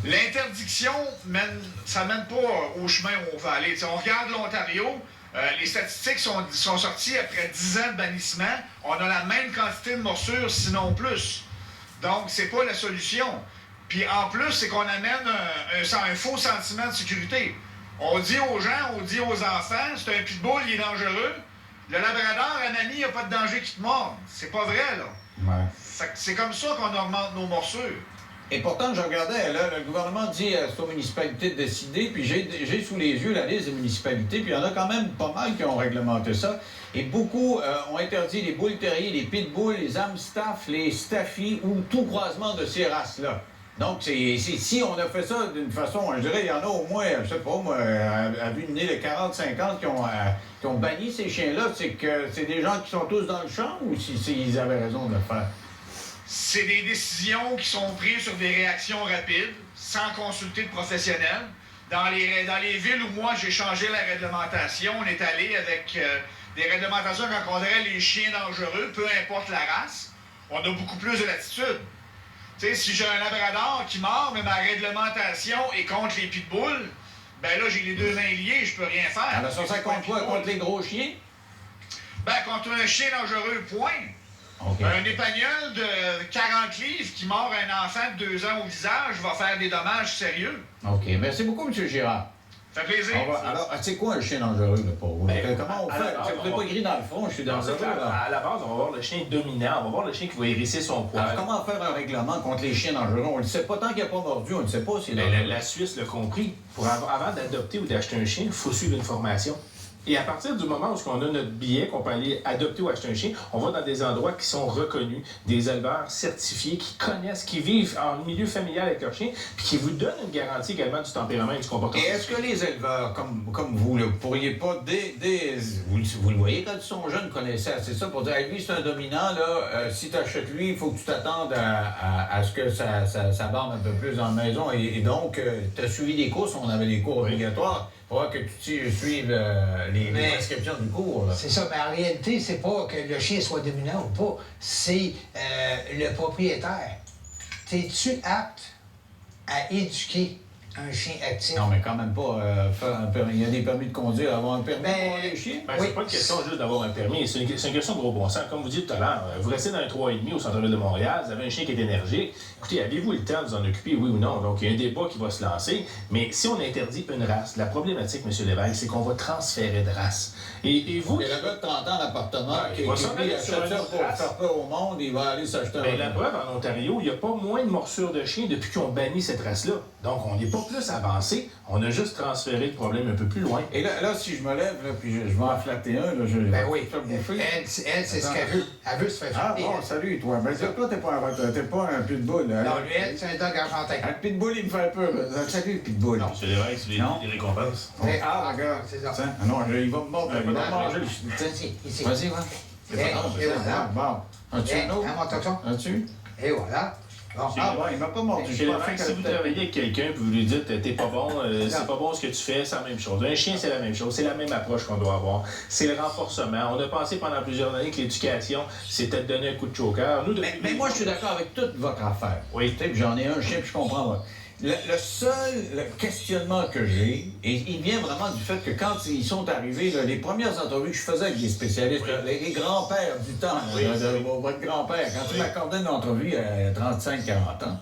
L'interdiction, ça mène pas au chemin où on va aller. T'sais, on regarde l'Ontario, les statistiques sont sorties après 10 ans de bannissement. On a la même quantité de morsures, sinon plus. Donc, c'est pas la solution. Puis en plus, c'est qu'on amène un faux sentiment de sécurité. On dit aux gens, on dit aux enfants, c'est un pitbull, il est dangereux. Le labrador, un ami, il n'y a pas de danger qui te mord. C'est pas vrai, là. Ouais. C'est comme ça qu'on augmente nos morsures. Et pourtant, je regardais, là, le gouvernement dit c'est aux municipalités de décider, puis j'ai sous les yeux la liste des municipalités, puis il y en a quand même pas mal qui ont réglementé ça. Et beaucoup ont interdit les boules terriers, les pitbulls, les amstaff, les staffies ou tout croisement de ces races-là. Donc, si on a fait ça d'une façon, je dirais, il y en a au moins, je sais pas, moi, à vue de nez, les 40-50 qui ont banni ces chiens-là, c'est que c'est des gens qui sont tous dans le champ ou s'ils avaient raison de le faire? C'est des décisions qui sont prises sur des réactions rapides, sans consulter de professionnels. Dans les villes où moi j'ai changé la réglementation, on est allé avec des réglementations qui encadraient les chiens dangereux, peu importe la race. On a beaucoup plus de latitude. Tu sais, si j'ai un labrador qui mord, mais ma réglementation est contre les pitbulls, ben là, j'ai les deux mains liées, je peux rien faire. Alors, ça contre quoi? Contre les gros chiens? Ben, contre un chien dangereux, point. Okay. Un épagnol de 40 livres qui mord un enfant de 2 ans au visage va faire des dommages sérieux. OK. Merci beaucoup, M. Girard. Ça fait plaisir. Alors, c'est quoi un chien dangereux, là, pour vous? Comment on fait? Vous n'avez pas écrit dans le fond, je suis dangereux. À la base, on va voir le chien dominant, on va voir le chien qui va hérisser son poil. Alors, comment faire un règlement contre les chiens dangereux? On ne le sait pas, tant qu'il n'a pas mordu, on ne sait pas s'il est la Suisse l'a compris. Avant d'adopter ou d'acheter un chien, il faut suivre une formation. Et à partir du moment où on a notre billet, qu'on peut aller adopter ou acheter un chien, on va dans des endroits qui sont reconnus, des éleveurs certifiés, qui connaissent, qui vivent en milieu familial avec leur chien, puis qui vous donnent une garantie également du tempérament et du comportement. Et est-ce que les éleveurs, comme vous, ne pourriez pas, vous le voyez quand ils sont jeunes, connaissez assez ça pour dire, hey, lui c'est un dominant, là, si tu achètes lui, il faut que tu t'attendes à ce que ça barbe un peu plus dans la maison. Et donc, tu as suivi des courses, on avait des cours obligatoires. Il faut que tu suives les prescriptions du cours. C'est ça, mais en réalité, c'est pas que le chien soit dominant ou pas, c'est le propriétaire. Es-tu apte à éduquer un chien actif? Non, mais quand même pas faire un permis. Il y a des permis de conduire, avoir un permis pour les chiens. Ben, c'est pas une question juste d'avoir un permis, c'est une question de gros bon sens. Comme vous dites tout à l'heure, vous restez dans un 3,5 au centre-ville de Montréal, vous avez un chien qui est énergique. Écoutez, avez-vous le temps de vous en occuper, oui ou non? Donc, il y a un débat qui va se lancer. Mais si on interdit une race, la problématique, M. Lévesque, c'est qu'on va transférer de race. Et vous... Il y a le gars de 30 ans d'appartement qui lui achète ça pour faire peur au monde, il va aller s'acheter un... La preuve, en Ontario, il n'y a pas moins de morsures de chiens depuis qu'ils ont banni cette race-là. Donc, on n'est pas plus avancé, on a juste transféré le problème un peu plus loin. Et là si je me lève, là, puis je vais en flatter un, là, je ben oui, faire bouffer. Elle, c'est ce qu'elle veut. Elle veut se faire Ah flatter. bon, salut, toi. Ben, toi, t'es pas un pitbull. Non, lui, elle, c'est un dog argentin. Un pitbull, il me fait peur. Salut, le pitbull. Non, M. Lévesque, les récompenses. Ah, regarde. C'est ça. Ah non, il va me mordre. Il va manger. Ici. Vas-y, va. Et voilà. Bon. As-tu un autre? Un montoxon. As-tu? Et voilà. Bon. Ah bon, il m'a pas mordu. Si vous travaillez avec quelqu'un et vous lui dites t'es pas bon, c'est pas bon ce que tu fais, c'est la même chose. Un chien, c'est la même chose. C'est la même approche qu'on doit avoir. C'est le renforcement. On a pensé pendant plusieurs années que l'éducation, c'était de donner un coup de choker. Mais moi, je suis d'accord avec toute votre affaire. Oui. Tu sais, j'en ai un chien, puis je comprends. Le seul questionnement que j'ai, et il vient vraiment du fait que quand ils sont arrivés, là, les premières entrevues que je faisais avec des spécialistes, les grands-pères du temps, votre grand-père, quand il m'accordait une entrevue à 35-40 ans,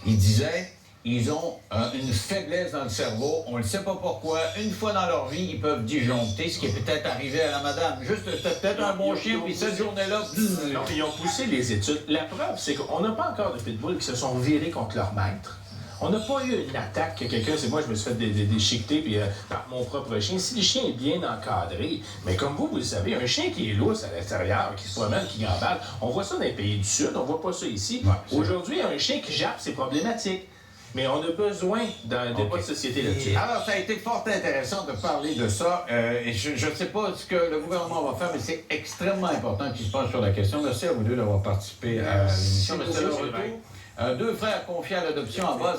il disait, ils ont une faiblesse dans le cerveau, on ne sait pas pourquoi, une fois dans leur vie, ils peuvent disjoncter, ce qui est peut-être arrivé à la madame. Juste, c'était peut-être un bon chien, puis cette journée-là... Non, ils ont poussé les études. La preuve, c'est qu'on n'a pas encore de pitbulls qui se sont virés contre leur maître. On n'a pas eu une attaque que quelqu'un, c'est moi, je me suis fait déchiqueter puis, par mon propre chien. Si le chien est bien encadré, mais comme vous le savez, un chien qui est lousse à l'extérieur, qui se promène, qui gambade, on voit ça dans les pays du Sud, on voit pas ça ici. Ouais, aujourd'hui, un chien qui jappe, c'est problématique. Mais on a besoin d'un débat de société là-dessus. Alors, ça a été fort intéressant de parler de ça. Et je ne sais pas ce que le gouvernement va faire, mais c'est extrêmement important qu'il se penche sur la question. Merci à vous deux d'avoir participé à l'émission. Deux frères confiés à l'adoption en bas